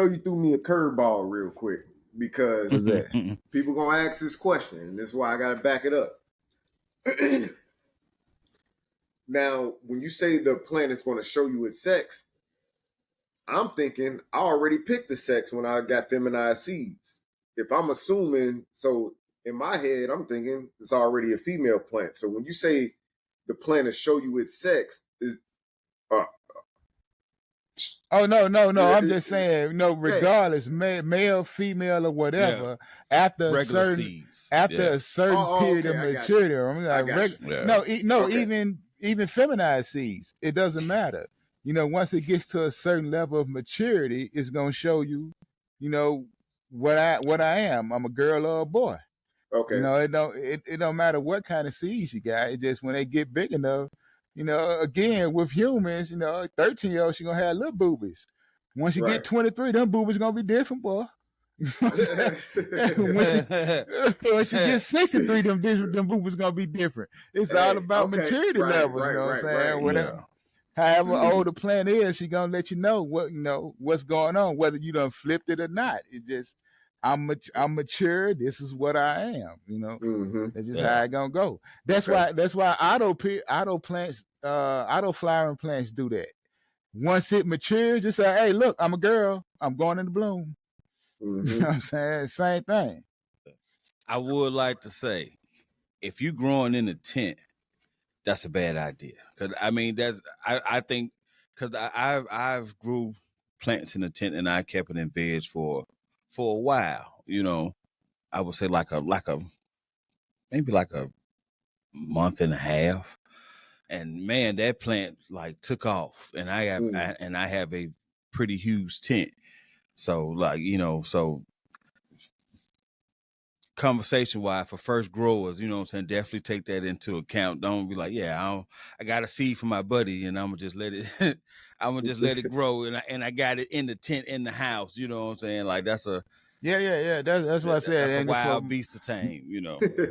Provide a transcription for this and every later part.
you threw me a curveball real quick because What's that? people gonna ask this question, and this is why I gotta back it up. Now, when you say the plant is going to show you its sex, I'm thinking I already picked the sex when I got feminized seeds. If I'm assuming, so in my head, I'm thinking it's already a female plant. So when you say the plant will show you its sex, it's uh, Oh no. I'm just saying, regardless, male, female, or whatever. After regular a certain seeds. a certain period of maturity, even feminized seeds, it doesn't matter. Once it gets to a certain level of maturity, it's gonna show you, what I am. I'm a girl or a boy. Okay. It don't matter what kind of seeds you got. It just when they get big enough, again with humans, 13-year-olds, you're gonna have little boobies. Once you get 23, them boobies gonna be different, boy. Once she gets 63, them boobies gonna be different. It's all about maturity levels. You know what I'm saying? Whatever. However old the plant is, she gonna let you know what's going on, whether you done flipped it or not. It's just I'm mature. This is what I am. That's just how it gonna go. That's why auto plants, auto flowering plants do that. Once it matures, just say, hey, look, I'm a girl. I'm going into bloom. You know what I'm saying? Same thing. I would like to say, if you growing in a tent, that's a bad idea. Cause I mean, I think, cause I've grew plants in a tent and I kept it in veg for a while. I would say maybe like a month and a half. And man, that plant like took off, and I have a pretty huge tent. So so conversation wise for first growers, what I'm saying, definitely take that into account. Don't be like, I got a seed for my buddy and I'm gonna just let it let it grow, and I got it in the tent in the house. You know what I'm saying? Like that's a That's what I said. That's a wild beast to tame,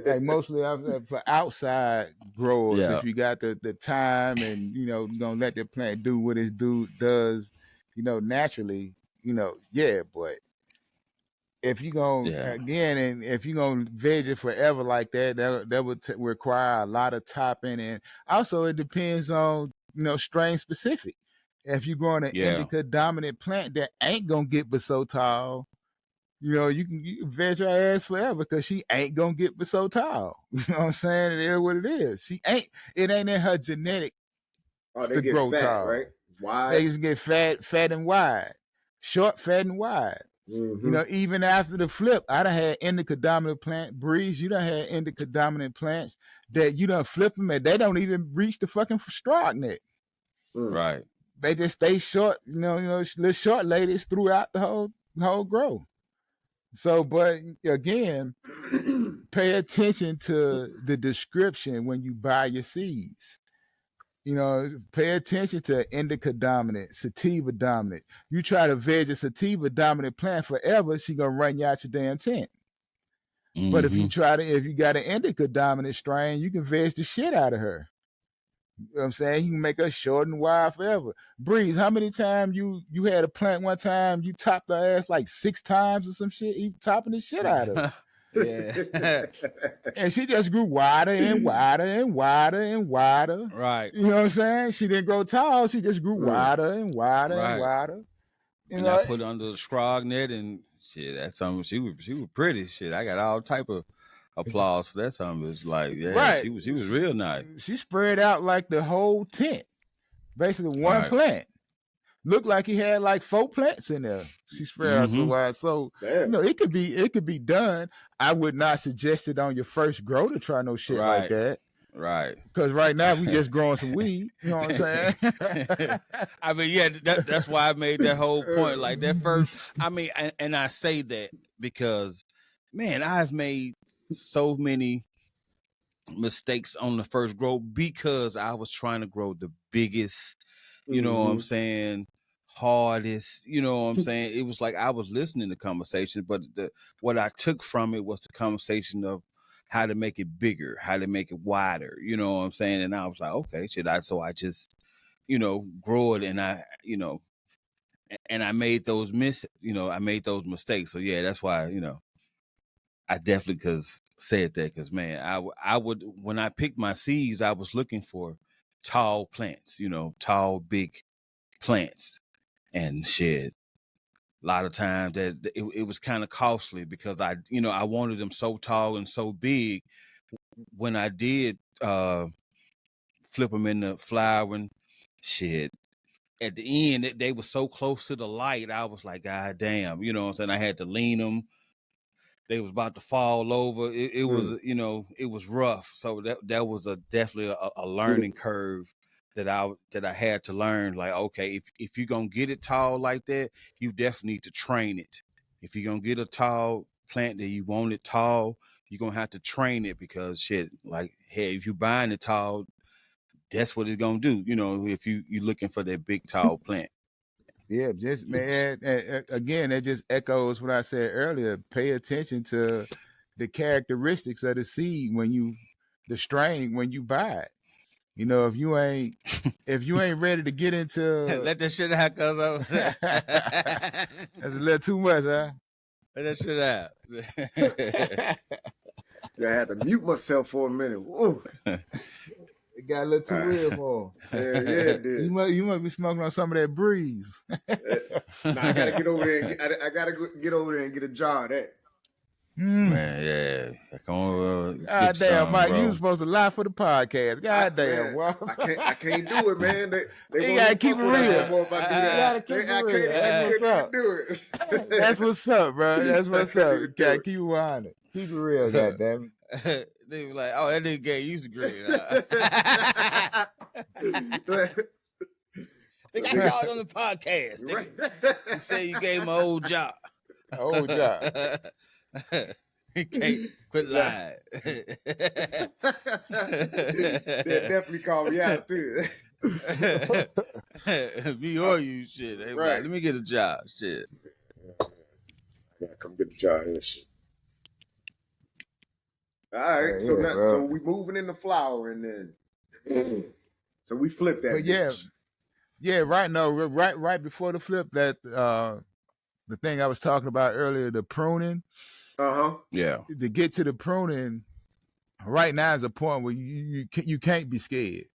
Like mostly for outside growers, if you got the time and gonna let the plant do what it does, naturally, but if you gonna and if you gonna veg it forever like that would require a lot of topping, and also it depends on strain specific. If you're growing an indica dominant plant that ain't gonna get but so tall, you can veg her ass forever because she ain't gonna get but so tall. You know what I'm saying? It is what it is. It ain't in her genetic to grow fat, tall. Right? Wide. They just get fat and wide. Short, fat, and wide. Even after the flip, I done had indica dominant plant. Breeze, you done had indica dominant plants that you done flip them and they don't even reach the fucking straw neck. Right. They just stay short, little short ladies throughout the whole grow. So, but again, pay attention to the description when you buy your seeds. Pay attention to indica dominant, sativa dominant. You try to veg a sativa dominant plant forever, she gonna run you out your damn tent. But if you got an indica dominant strain, you can veg the shit out of her. You know what I'm saying? You can make her short and wide forever. Breeze, how many times you had a plant one time, you topped her ass like 6 times or some shit, you topping the shit out of her. Yeah. And she just grew wider and wider and wider and wider. Right. You know what I'm saying? She didn't grow tall. She just grew wider and wider and wider. I put her under the scrog net and shit. That's something. She was pretty. Shit, I got all type of applause for that. Something. It's like, she was real nice. She spread out like the whole tent, basically one plant. Looked like he had like 4 plants in there. She spread out so wide. So it could be done. I would not suggest it on your first grow to try no shit like that. Right. Because right now we just growing some weed. You know what I'm saying? I mean, that's why I made that whole point. Like that first, I mean, and I say that because, man, I've made so many mistakes on the first grow because I was trying to grow the biggest, you know what I'm saying, hardest, you know what I'm saying. It was like I was listening to conversations, but what I took from it was the conversation of how to make it bigger, how to make it wider, you know what I'm saying. And I was like, okay, so I just, grow it, and I, and I made those I made those mistakes. So yeah, that's why I definitely said that because man, I would when I picked my seeds, I was looking for tall plants, tall big plants, and shit. A lot of times that it was kind of costly because I wanted them so tall and so big. When I did flip them in the flowering, shit. At the end, they were so close to the light. I was like, God damn, you know what I'm saying? I had to lean them. They was about to fall over. It was, it was rough. So that was definitely a learning curve that I had to learn. Like, okay, if you're gonna get it tall like that, you definitely need to train it. If you're gonna get a tall plant that you want it tall, you're gonna have to train it because shit, like, hey, if you buying it tall, that's what it's gonna do. If you're looking for that big tall plant. Yeah, just man, again, that just echoes what I said earlier. Pay attention to the characteristics of the seed the strain when you buy it. If you ain't ready to get into Let that shit out, cuz that's a little too much, huh? Let that shit out. I had to mute myself for a minute. Woo. It got a little too real for him. Yeah, it did. You must be smoking on some of that breeze. Nah, I gotta get over there and I gotta get over there and get a jar of that. Man, yeah. Come on, God damn, Mike, you was supposed to lie for the podcast. God damn, man, I can't do it, man. They you gotta keep it real. If I do that. You gotta keep it real. That's what's up. Do it. That's what's up, bro. That's what's up. Gotta keep it 100. Keep it real, goddamn it. They were like, oh, that nigga gave you the green. They got y'all on the podcast. Right. You say you gave him an old job. Old job. He can't quit lying. They definitely call me out too. Me or you, shit. They right. Like, let me get a job, shit. Yeah, come get a job and shit. All right, so we moving in the flower and then so we flip that. But bitch. Yeah, right. No, right before the flip, that the thing I was talking about earlier, the pruning. Yeah. To get to the pruning, right now is a point where you can't be scared.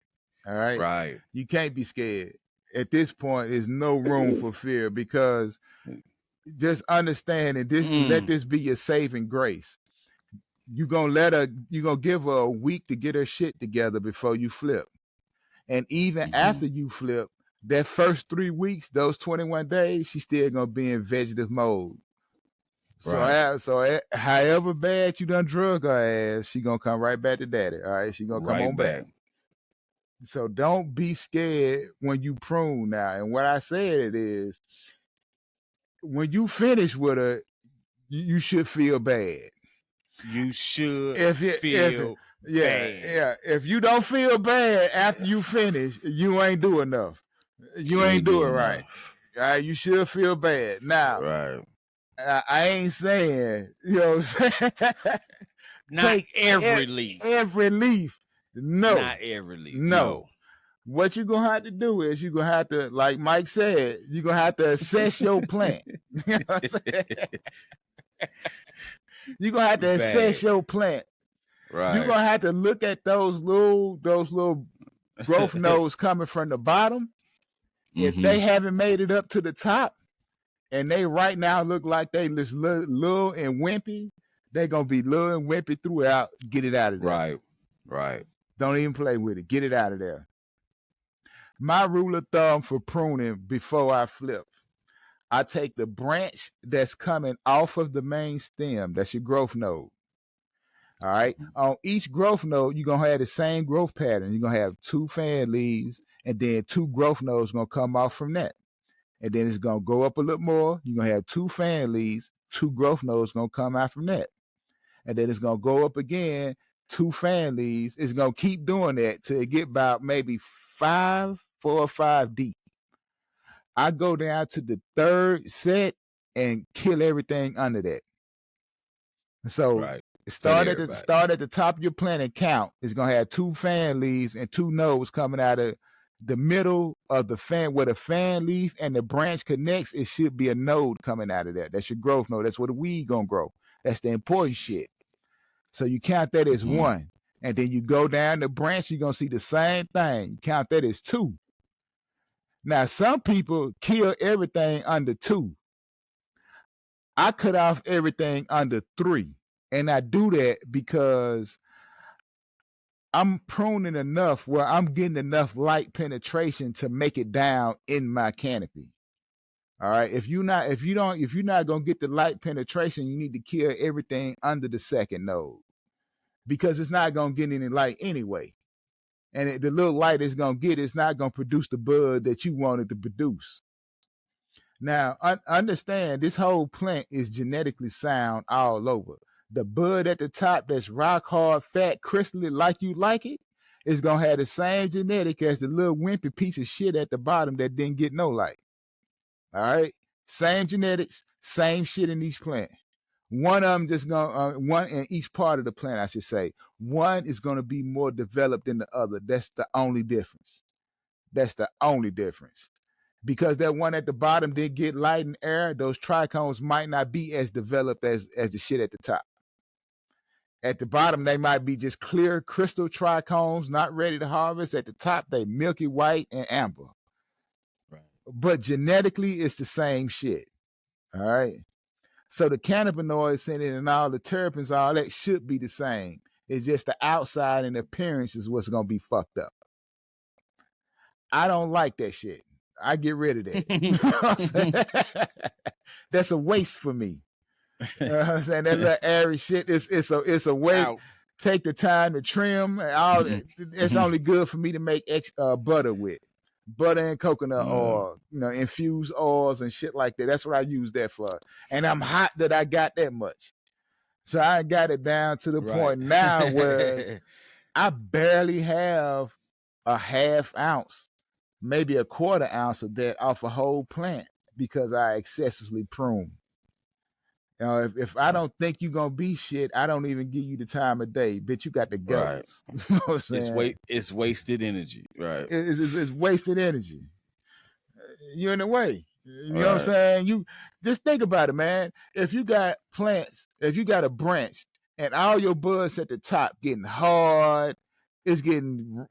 All right. Right. You can't be scared. At this point, there's no room for fear because just understand and let this be your saving grace. You're gonna give her a week to get her shit together before you flip. And even after you flip, that first 3 weeks, those 21 days, she's still gonna be in vegetative mode. So, right. So however bad you done drug her ass, she gonna come right back to daddy. All right, she gonna come right on back. So don't be scared when you prune now. And what I said is, when you finish with her, you should feel bad. You should feel bad. Yeah. If you don't feel bad after you finish, you ain't do enough. You ain't do it right. All right, you should feel bad. Now, right. I ain't saying, you know what I'm saying? Not every leaf. Every leaf. No. Not every leaf. No. What you're going to have to do is you're going to have to, like Mike said, you're going to have to assess your plant. You know what I'm saying? You're going to have to assess your plant. Right. You're going to have to look at those little growth nodes coming from the bottom. If they haven't made it up to the top, and they right now look like they just little and wimpy, they're going to be little and wimpy throughout. Get it out of there. Right. Don't even play with it. Get it out of there. My rule of thumb for pruning before I flip, I take the branch that's coming off of the main stem. That's your growth node. All right. On each growth node, you're going to have the same growth pattern. You're going to have 2 fan leaves, and then 2 growth nodes going to come off from that. And then it's going to go up a little more. You're going to have 2 fan leaves, 2 growth nodes going to come out from that. And then it's going to go up again, 2 fan leaves. It's going to keep doing that till it get about maybe 4 or 5 deep. I go down to the 3rd set and kill everything under that. So start at the top of your plant and count. It's going to have 2 fan leaves and 2 nodes coming out of the middle of the fan, where the fan leaf and the branch connects, it should be a node coming out of that. That's your growth node. That's where the weed gonna grow. That's the important shit. So you count that as one. And then you go down the branch, you're gonna see the same thing. You count that as two. Now, some people kill everything under two. I cut off everything under three. And I do that because I'm pruning enough where I'm getting enough light penetration to make it down in my canopy. All right. If you're not gonna get the light penetration, you need to kill everything under the second node because it's not gonna get any light anyway. And the little light it's gonna get, it's not gonna produce the bud that you wanted to produce. Now, understand this whole plant is genetically sound all over. The bud at the top that's rock hard, fat, crystally like you like it, is gonna have the same genetic as the little wimpy piece of shit at the bottom that didn't get no light. All right, same genetics, same shit in each plant. One of them just gonna one in each part of the plant, I should say. One is gonna be more developed than the other. That's the only difference. That's the only difference. Because that one at the bottom did get light and air, those trichomes might not be as developed as the shit at the top. At the bottom, they might be just clear crystal trichomes, not ready to harvest. At the top, they milky white and amber. Right. But genetically, it's the same shit. All right. So the cannabinoids in it and all the terpenes, all that should be the same. It's just the outside and appearance is what's gonna be fucked up. I don't like that shit. I get rid of that. You know what I'm saying? That's a waste for me. You know what I'm saying? That little airy shit, it's a way. Ow. Take the time to trim. All it's only good for me to make butter with. Butter and coconut oil, infused oils and shit like that. That's what I use that for. And I'm hot that I got that much. So I got it down to the point now where I barely have a half ounce, maybe a quarter ounce of that off a whole plant because I excessively prune. You know, if I don't think you're gonna be shit, I don't even give you the time of day. Bitch, you got to go. Right. You know what I'm saying? It's wasted energy. Right. It's wasted energy. You're in the way. You know what I'm Right. saying? You just think about it, man. If you got plants, if you got a branch and all your buds at the top getting hard, it's getting,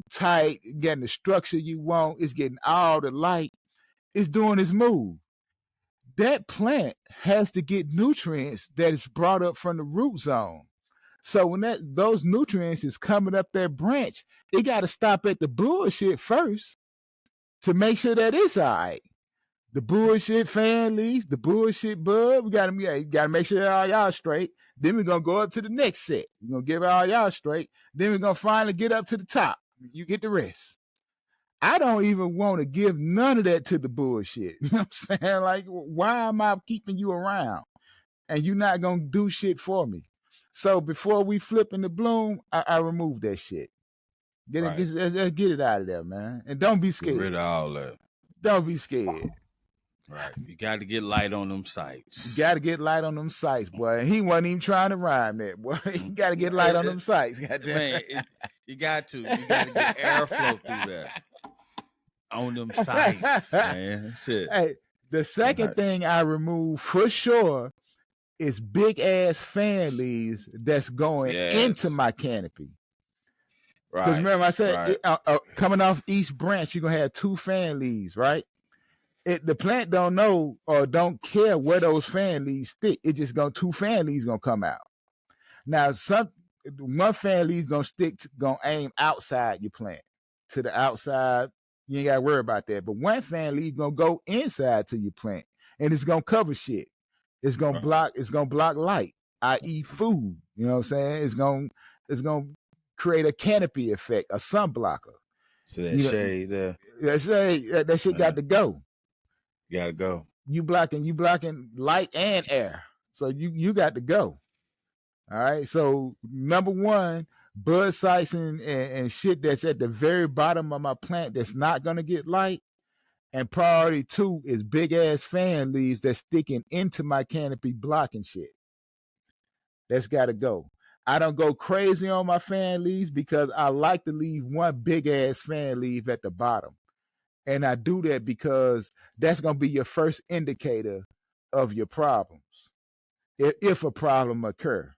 tight, getting the structure you want, it's getting all the light, it's doing its move. That plant has to get nutrients that is brought up from the root zone. So when those nutrients is coming up that branch, it got to stop at the bullshit first to make sure that it's all right. The bullshit fan leaf, the bullshit bud, we gotta make sure all y'all straight. Then we're gonna go up to the next set. We're gonna give all y'all straight. Then we're gonna finally get up to the top. You get the rest. I don't even want to give none of that to the bullshit. You know what I'm saying? Like, why am I keeping you around? And you're not gonna do shit for me. So before we flip in the bloom, I remove that shit. Let's get it out of there, man. And don't be scared. Get rid of all that. Don't be scared. Right. You got to get light on them sites. You got to get light on them sites, boy. And he wasn't even trying to rhyme that, boy. You got to get light on them sites. Man, you got to. You got to get airflow through that. On them sites, man. Shit. Hey, the second thing I remove for sure is big ass fan leaves that's going into my canopy. Right. Because remember I said coming off each branch, you're gonna have 2 fan leaves, right? The plant don't know or don't care where those fan leaves stick. It just 2 fan leaves gonna come out. Now one fan leaves gonna aim outside your plant to the outside. You ain't gotta worry about that. But one fan leaf gonna go inside to your plant, and it's gonna cover shit. It's gonna block. It's gonna block light, i.e., food. You know what I'm saying? It's gonna create a canopy effect, a sun blocker. So that shade there. That shit got to go. You gotta go. You blocking light and air. So you got to go. All right. So number 1, bud sites and shit that's at the very bottom of my plant that's not gonna get light. And priority 2 is big ass fan leaves that's sticking into my canopy blocking shit. That's gotta go. I don't go crazy on my fan leaves because I like to leave one big ass fan leaf at the bottom. And I do that because that's going to be your first indicator of your problems if a problem occur.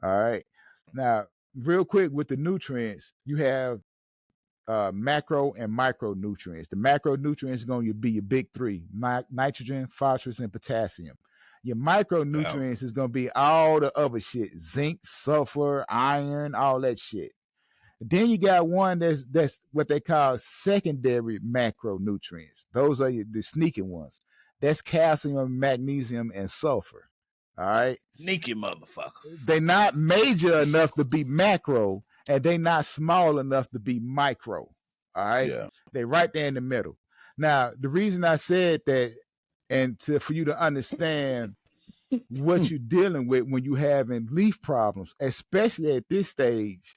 All right. Now, real quick with the nutrients, you have macro and micronutrients. The macronutrients are going to be your big three: nitrogen, phosphorus, and potassium. Your micronutrients is going to be all the other shit: zinc, sulfur, iron, all that shit. Then you got one that's what they call secondary macronutrients. Those are the sneaking ones. That's calcium, magnesium, and sulfur. All right. Sneaky motherfuckers. They're not major enough to be macro, and they're not small enough to be micro. All right. Yeah. They're right there in the middle. Now, the reason I said that, and for you to understand what you're dealing with when you having leaf problems, especially at this stage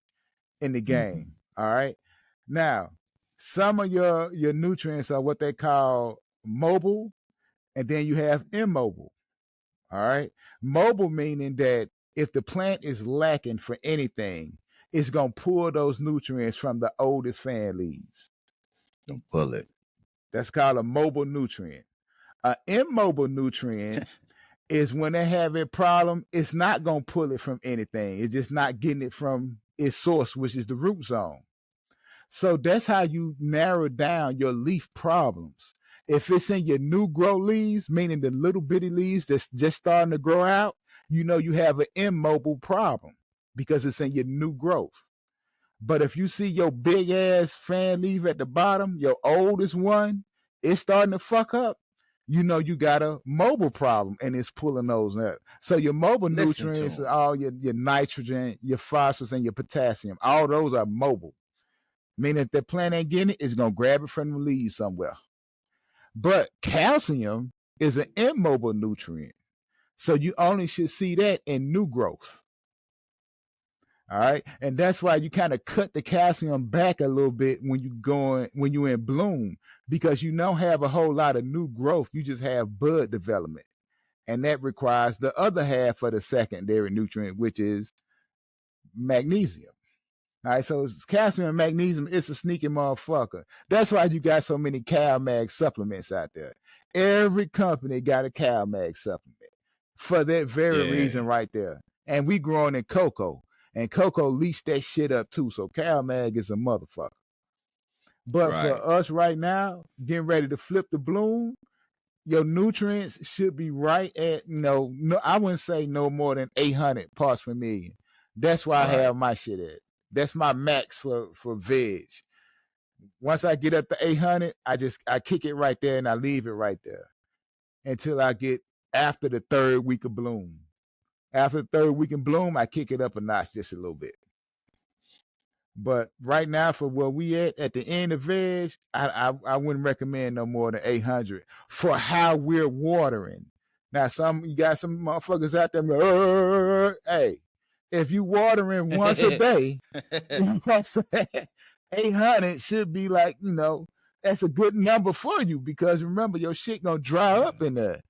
in the game. All right. Now, some of your nutrients are what they call mobile, and then you have immobile. All right. Mobile meaning that if the plant is lacking for anything, it's going to pull those nutrients from the oldest fan leaves. Don't pull it. That's called a mobile nutrient. An immobile nutrient is when they have a problem, it's not going to pull it from anything. It's just not getting it from its source, which is the root zone. So that's how you narrow down your leaf problems. If it's in your new grow leaves, meaning the little bitty leaves that's just starting to grow out, you know you have an immobile problem because it's in your new growth. But if you see your big ass fan leaf at the bottom, your oldest one, it's starting to fuck up, you know you got a mobile problem and it's pulling those up. So your mobile nutrients are all your nitrogen, your phosphorus, and your potassium. All those are mobile. Meaning if the plant ain't getting it, it's going to grab it from the leaves somewhere. But calcium is an immobile nutrient. So you only should see that in new growth. All right. And that's why you kind of cut the calcium back a little bit when you're in bloom, because you don't have a whole lot of new growth. You just have bud development. And that requires the other half of the secondary nutrient, which is magnesium. All right, so calcium and magnesium, it's a sneaky motherfucker. That's why you got so many CalMag supplements out there. Every company got a CalMag supplement for that very reason right there. And we growing in cocoa, and cocoa leached that shit up too. So CalMag is a motherfucker. But for us right now, getting ready to flip the bloom, your nutrients should be right at, no, I wouldn't say no more than 800 parts per million. That's why I have my shit at. That's my max for veg. Once I get up to 800, I kick it right there and I leave it right there until I get after the third week of bloom. After the third week of bloom, I kick it up a notch just a little bit. But right now, for where we at the end of veg, I wouldn't recommend no more than 800 for how we're watering. Now, you got some motherfuckers out there, hey, if you watering once a day, you know what I'm saying? 800 should be like, that's a good number for you, because remember, your shit gonna dry up in there.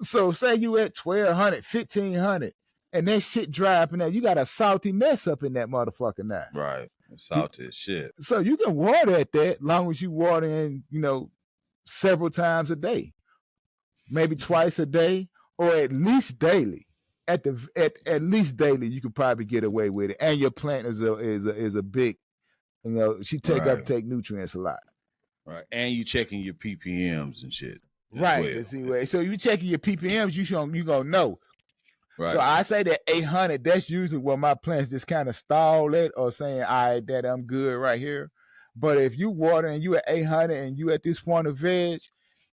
So say you at 1,200, 1,500, and that shit dry up in there, you got a salty mess up in that motherfucker now. Right. Salty as shit. So you can water at that, long as you water in, several times a day. Maybe twice a day, or at least daily. At least daily, you could probably get away with it. And your plant is a big, she take nutrients a lot. Right. And you checking your ppms and shit. Right. Well. So you checking your ppms, you gonna know. Right. So I say that 800, that's usually where my plants just kind of stall at, or saying, all right, that I'm good right here. But if you water and you at 800 and you at this point of veg,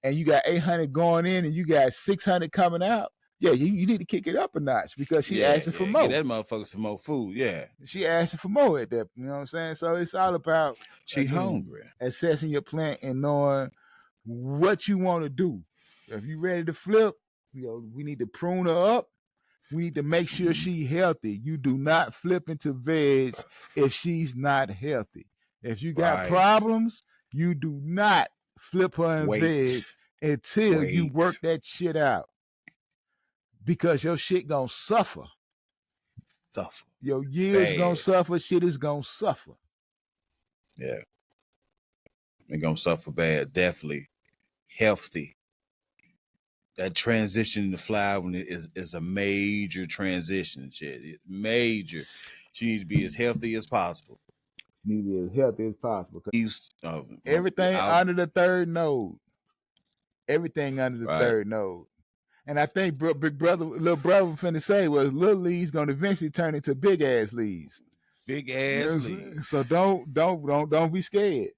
and you got 800 going in and you got 600 coming out, yeah, you need to kick it up a notch, because she asking for more. Get that motherfucker some more food, She asking for more at that, you know what I'm saying? So it's all about hungry. Assessing your plant and knowing what you want to do. If you ready to flip, we need to prune her up. We need to make sure she's healthy. You do not flip into veg if she's not healthy. If you got problems, you do not flip her in veg until you work that shit out, because your shit gonna suffer. suffer. Your yield's gonna Bad. suffer. Shit is gonna suffer. Yeah, they're gonna suffer bad. Definitely healthy. That transition to flowering is a major transition. Shit, major. She needs to be as healthy as possible. Need to be as healthy as possible. Everything I'll, under the third node. Everything under the right. third node. And I think big brother, little brother, finna say was little leaves gonna eventually turn into big ass leaves. Big You know ass what I'm saying? leaves. So don't be scared.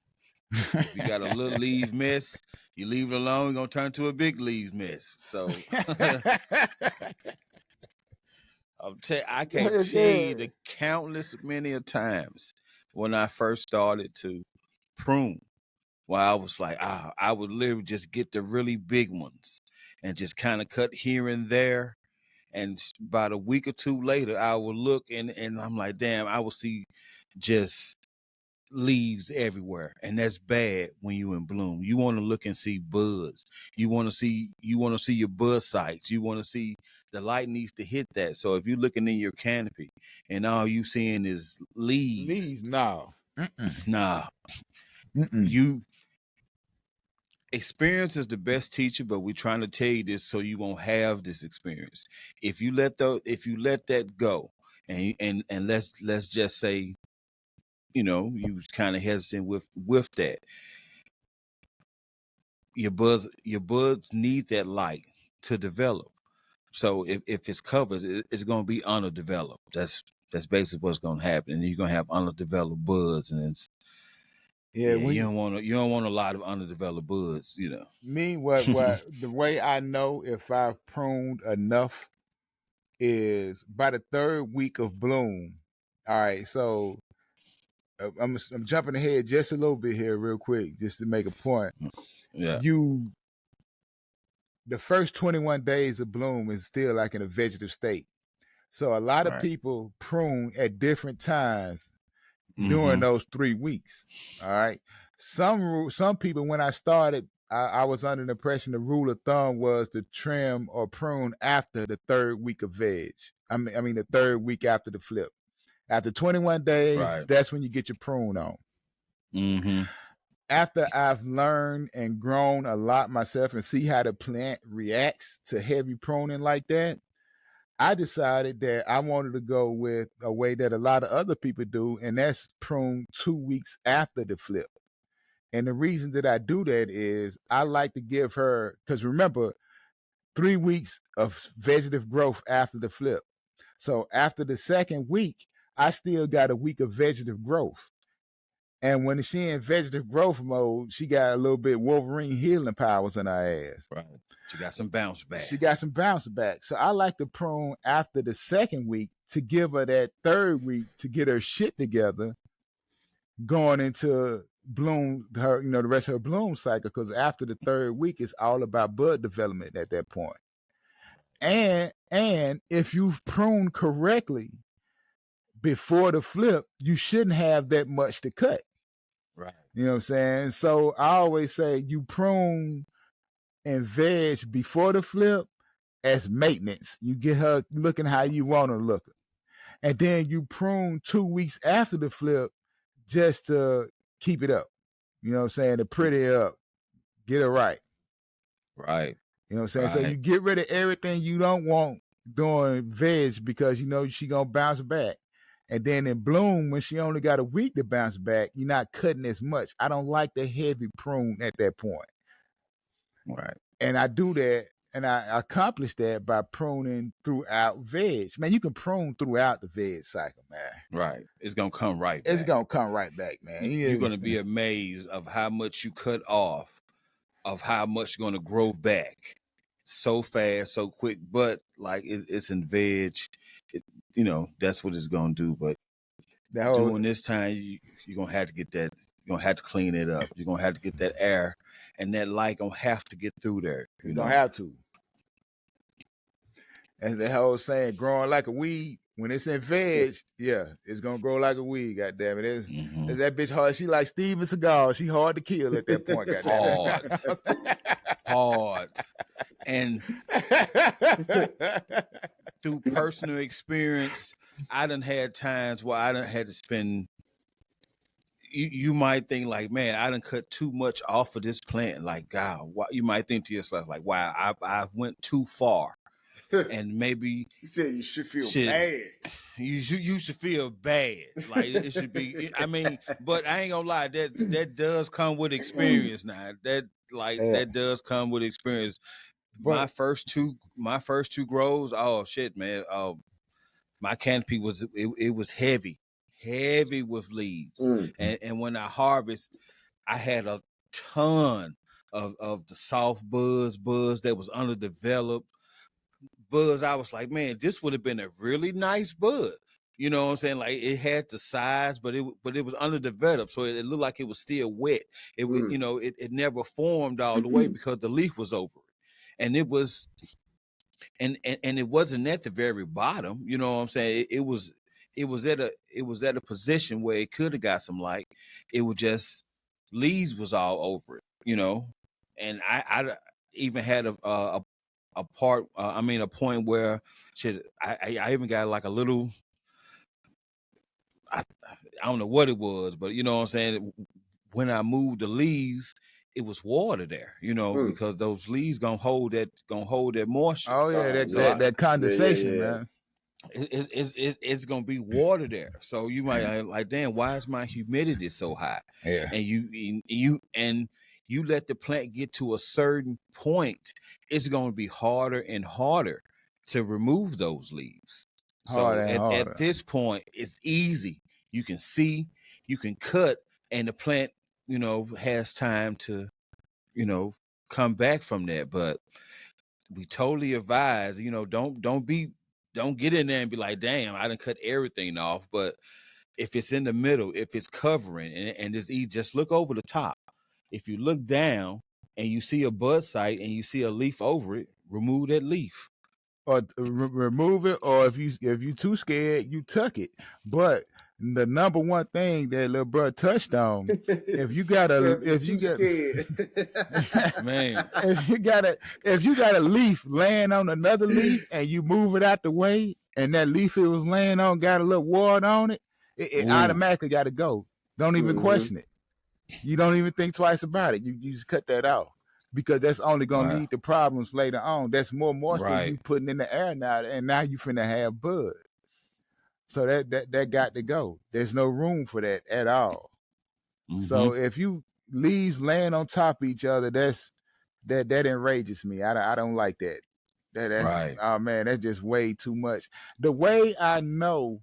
If you got a little leaves mess, you leave it alone, you're gonna turn to a big leaves mess. So I can't tell you the countless many of times when I first started to prune, where I was like, I would literally just get the really big ones and just kind of cut here and there. And about a week or two later, I would look and I'm like, damn, I will see just leaves everywhere, and that's bad when you in bloom. You want to look and see buds. You want to see your bud sites. You want to see the light needs to hit that. So if you're looking in your canopy and all you seeing is leaves, no. nah. You experience is the best teacher, but we're trying to tell you this so you won't have this experience. If you let that go, and let's just say, you was kind of hesitant with that. Your buds need that light to develop. So if it's covered, it's going to be underdeveloped. That's basically what's going to happen, and you're going to have underdeveloped buds, and you don't want a lot of underdeveloped buds. Me, what the way I know if I've pruned enough is by the third week of bloom. All right, so I'm jumping ahead just a little bit here, real quick, just to make a point. Yeah. The first 21 days of bloom is still like in a vegetative state. So a lot of people prune at different times during those 3 weeks. All right. Some people, when I started, I was under the impression the rule of thumb was to trim or prune after the third week of veg. I mean the third week after the flip. After 21 days, that's when you get your prune on. After I've learned and grown a lot myself and see how the plant reacts to heavy pruning like that, I decided that I wanted to go with a way that a lot of other people do, and that's prune 2 weeks after the flip. And the reason that I do that is I like to give her, because remember, 3 weeks of vegetative growth after the flip. So after the second week, I still got a week of vegetative growth. And when she in vegetative growth mode, she got a little bit Wolverine healing powers in her ass. Right. She got some bounce back. So I like to prune after the second week to give her that third week to get her shit together going into bloom, the rest of her bloom cycle. Because after the third week, it's all about bud development at that point. And if you've pruned correctly before the flip, you shouldn't have that much to cut. Right. You know what I'm saying? So I always say you prune and veg before the flip as maintenance. You get her looking how you want her looking. And then you prune 2 weeks after the flip just to keep it up. You know what I'm saying? To pretty her up. Get her right. Right. You know what I'm saying? So you get rid of everything you don't want during veg because you know she gonna bounce back. And then in bloom, when she only got a week to bounce back, you're not cutting as much. I don't like the heavy prune at that point. Right. And I do that, and I accomplish that by pruning throughout veg. Man, you can prune throughout the veg cycle, man. Right. It's gonna come right back. It's gonna come right back, man. You're gonna be amazed of how much you cut off, of how much you're gonna grow back so fast, so quick. But like it's in veg, that's what it's gonna do. But during this time, you're gonna have to get that. You're gonna have to clean it up. You're gonna have to get that air and that light gonna have to get through there. You're gonna have to. And the whole saying, growing like a weed, when it's in veg, yeah, it's gonna grow like a weed. God damn it, is that bitch hard? She like Steven Seagal. She hard to kill at that point. Hard, and through personal experience, I done had times where I done had to spend. You might think like, man, I done cut too much off of this plant. Like, God, you might think to yourself like, wow, I went too far, and maybe You said you should feel shit. bad. You should feel bad. Like it should be. I mean, but I ain't gonna lie. That does come with experience. Now that does come with experience. But My first two grows. Oh shit, man. My canopy it was heavy with leaves, and when I harvest, I had a ton of the soft buds that was underdeveloped buds. I was like, man, this would have been a really nice bud. You know what I'm saying? Like it had the size, but it was underdeveloped, so it looked like it was still wet. It would, it never formed all the way because the leaf was over it, and it was, and it wasn't at the very bottom. You know what I'm saying? It was at a position where it could have got some light. It was just leaves was all over it. And I even had a part. A point where I even got like a little. I don't know what it was, but you know what I'm saying. When I moved the leaves, it was water there. Because those leaves gonna hold that moisture. oh yeah, So I, that condensation, yeah. man. it's gonna be water there. So you might like, damn, why is my humidity so high? Yeah. And you let the plant get to a certain point, it's gonna be harder and harder to remove those leaves. Harder So and at harder. this point, it's easy. You can see, you can cut, and the plant, has time to, come back from that. But we totally advise, don't get in there and be like, damn, I done cut everything off. But if it's in the middle, if it's covering and it's easy, just look over the top. If you look down and you see a bud site and you see a leaf over it, remove that leaf. Or remove it, or if you too scared, you tuck it. But the number one thing that little bro touched on, if you got scared. Man, if you got a leaf laying on another leaf and you move it out the way, and that leaf it was laying on got a little wart on it, it automatically got to go. Don't even question it. You don't even think twice about it. You just cut that off, because that's only gonna lead to problems later on. That's more moisture you putting in the air now, and now you finna have bud. So that got to go. There's no room for that at all. Mm-hmm. So if you leaves laying on top of each other, that enrages me. I don't like that. That's right. Oh man, that's just way too much. The way I know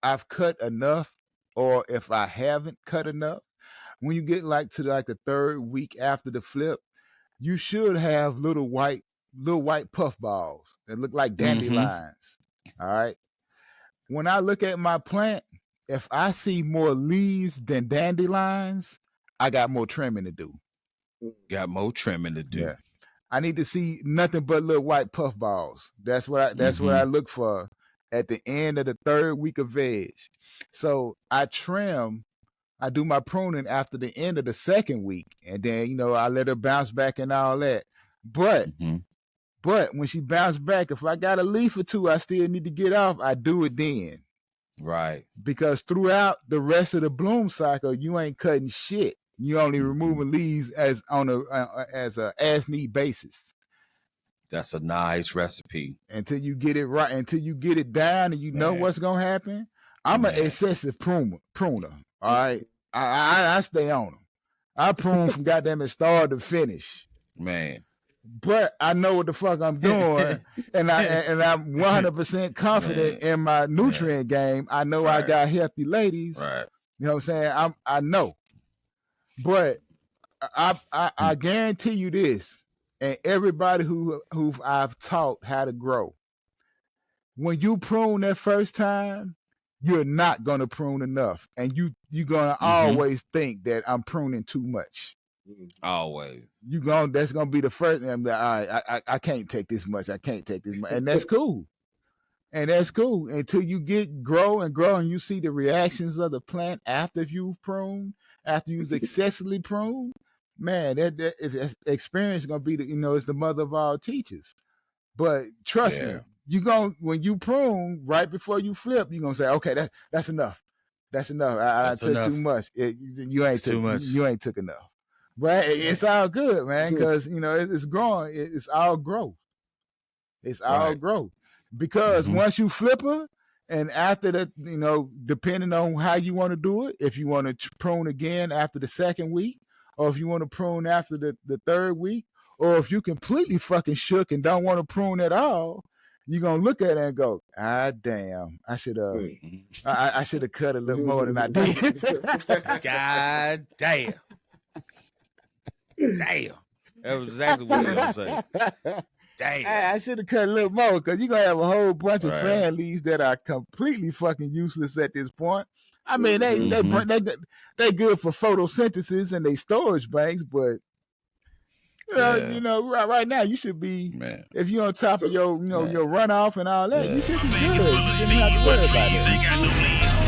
I've cut enough, or if I haven't cut enough, when you get to the third week after the flip, you should have little white puff balls that look like dandelions. Mm-hmm. All right. When I look at my plant, if I see more leaves than dandelions, I got more trimming to do. Yeah. I need to see nothing but little white puff balls. That's what I look for at the end of the third week of veg. So I do my pruning after the end of the second week, and then I let her bounce back and all that. But when she bounced back, if I got a leaf or two I still need to get off, I do it then. Right. Because throughout the rest of the bloom cycle, you ain't cutting shit. You only removing leaves as need basis. That's a nice recipe. Until you get it right, until you get it down, and you know what's gonna happen. I'm an excessive pruner. All right, I stay on them. I prune from goddamn it start to finish. Man. But I know what the fuck I'm doing, and I'm 100% confident in my nutrient game. I know I got healthy ladies. Right. You know what I'm saying? I know. But I guarantee you this, and everybody who I've taught how to grow, when you prune that first time, you're not gonna prune enough, and you're gonna always think that I'm pruning too much. Always. That's gonna be the first thing. I'm like, all right, I can't take this much. I can't take this much, and that's cool. And that's cool until you grow and you see the reactions of the plant after you've pruned, after you've excessively pruned. Man, that experience is gonna be it's the mother of all teachers. But trust me, when you prune right before you flip, you're gonna say, okay, that's enough. That's enough. I took too much. You ain't took enough. But it's all good, man, because it's growing. It's all growth. It's all growth. Because once you flip her, and after that, depending on how you want to do it, if you want to prune again after the second week, or if you want to prune after the third week, or if you completely fucking shook and don't want to prune at all, you're gonna look at it and go, damn, I should have I should have cut a little more than I did. God damn. Damn. That was exactly what I was saying. Damn. I should have cut a little more, because you're gonna have a whole bunch of fan leaves that are completely fucking useless at this point. I mean, they good for photosynthesis and they storage banks, but right now you should be, if you're on top of your your runoff and all that, you should be good. You shouldn't have to worry about it.